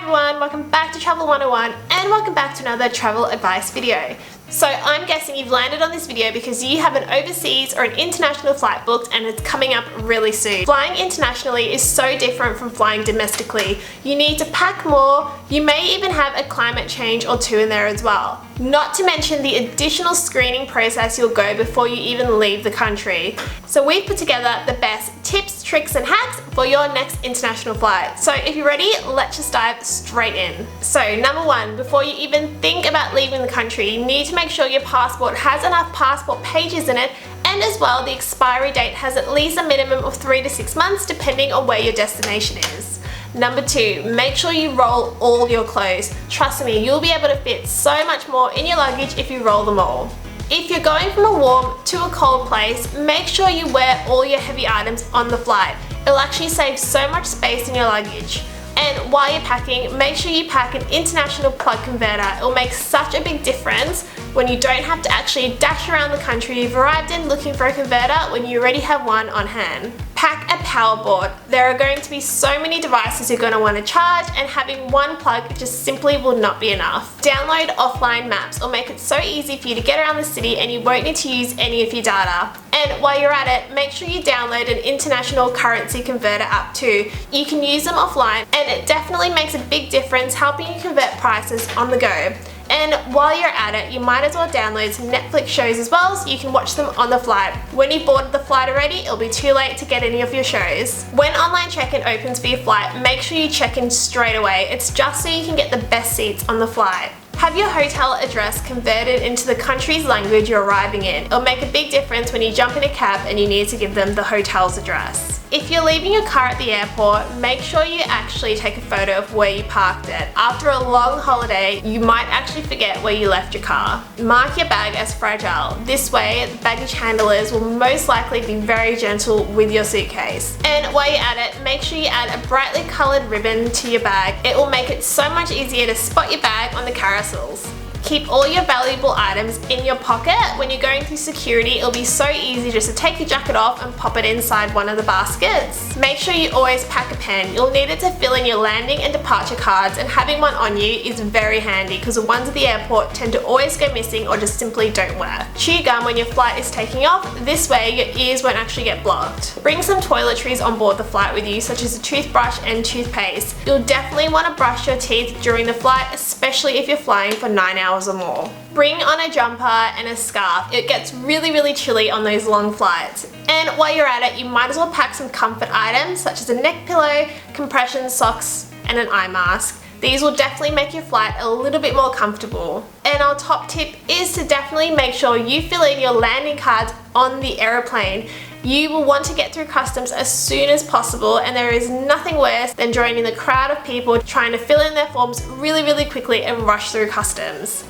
everyone, welcome back to Travel 101 and welcome back to another travel advice video. So I'm guessing you've landed on this video because you have an overseas or an international flight booked and it's coming up really soon. Flying internationally is so different from flying domestically. You need to pack more, you may even have a climate change or two in there as well. Not to mention the additional screening process you'll go before you even leave the country. So we've put together the best tips, tricks and hacks for your next international flight. So if you're ready, let's just dive straight in. So number one, before you even think about leaving the country, you need to make sure your passport has enough passport pages in it, and as well the expiry date has at least a minimum of 3 to 6 months depending on where your destination is. Number two, make sure you roll all your clothes. Trust me, you'll be able to fit so much more in your luggage if you roll them all. If you're going from a warm to a cold place, make sure you wear all your heavy items on the flight. It'll actually save so much space in your luggage. And while you're packing, make sure you pack an international plug converter. It'll make such a big difference when you don't have to actually dash around the country you've arrived in looking for a converter when you already have one on hand. Pack a power board. There are going to be so many devices you're going to want to charge, and having one plug just simply will not be enough. Download offline maps. It'll make it so easy for you to get around the city and you won't need to use any of your data. And while you're at it, make sure you download an international currency converter app too. You can use them offline and it definitely makes a big difference helping you convert prices on the go. And while you're at it, you might as well download some Netflix shows as well so you can watch them on the flight. When you've boarded the flight already, it'll be too late to get any of your shows. When online check-in opens for your flight, make sure you check in straight away. It's just so you can get the best seats on the flight. Have your hotel address converted into the country's language you're arriving in. It'll make a big difference when you jump in a cab and you need to give them the hotel's address. If you're leaving your car at the airport, make sure you actually take a photo of where you parked it. After a long holiday, you might actually forget where you left your car. Mark your bag as fragile. This way, the baggage handlers will most likely be very gentle with your suitcase. And while you're at it, make sure you add a brightly coloured ribbon to your bag. It will make it so much easier to spot your bag on the carousels. Keep all your valuable items in your pocket. When you're going through security, it'll be so easy just to take your jacket off and pop it inside one of the baskets. Make sure you always pack a pen. You'll need it to fill in your landing and departure cards, and having one on you is very handy because the ones at the airport tend to always go missing or just simply don't work. Chew gum when your flight is taking off. This way your ears won't actually get blocked. Bring some toiletries on board the flight with you, such as a toothbrush and toothpaste. You'll definitely want to brush your teeth during the flight, especially if you're flying for 9 hours or more. Bring on a jumper and a scarf. It gets really chilly on those long flights. And while you're at it, you might as well pack some comfort items such as a neck pillow, compression socks and an eye mask. These will definitely make your flight a little bit more comfortable. And our top tip is to definitely make sure you fill in your landing cards on the aeroplane. You will want to get through customs as soon as possible, and there is nothing worse than joining the crowd of people trying to fill in their forms really quickly and rush through customs.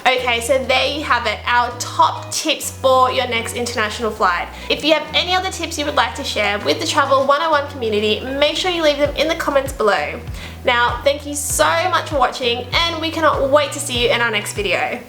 Okay, so there you have it, our top tips for your next international flight. If you have any other tips you would like to share with the Travel 101 community, make sure you leave them in the comments below. Now, thank you so much for watching, and we cannot wait to see you in our next video.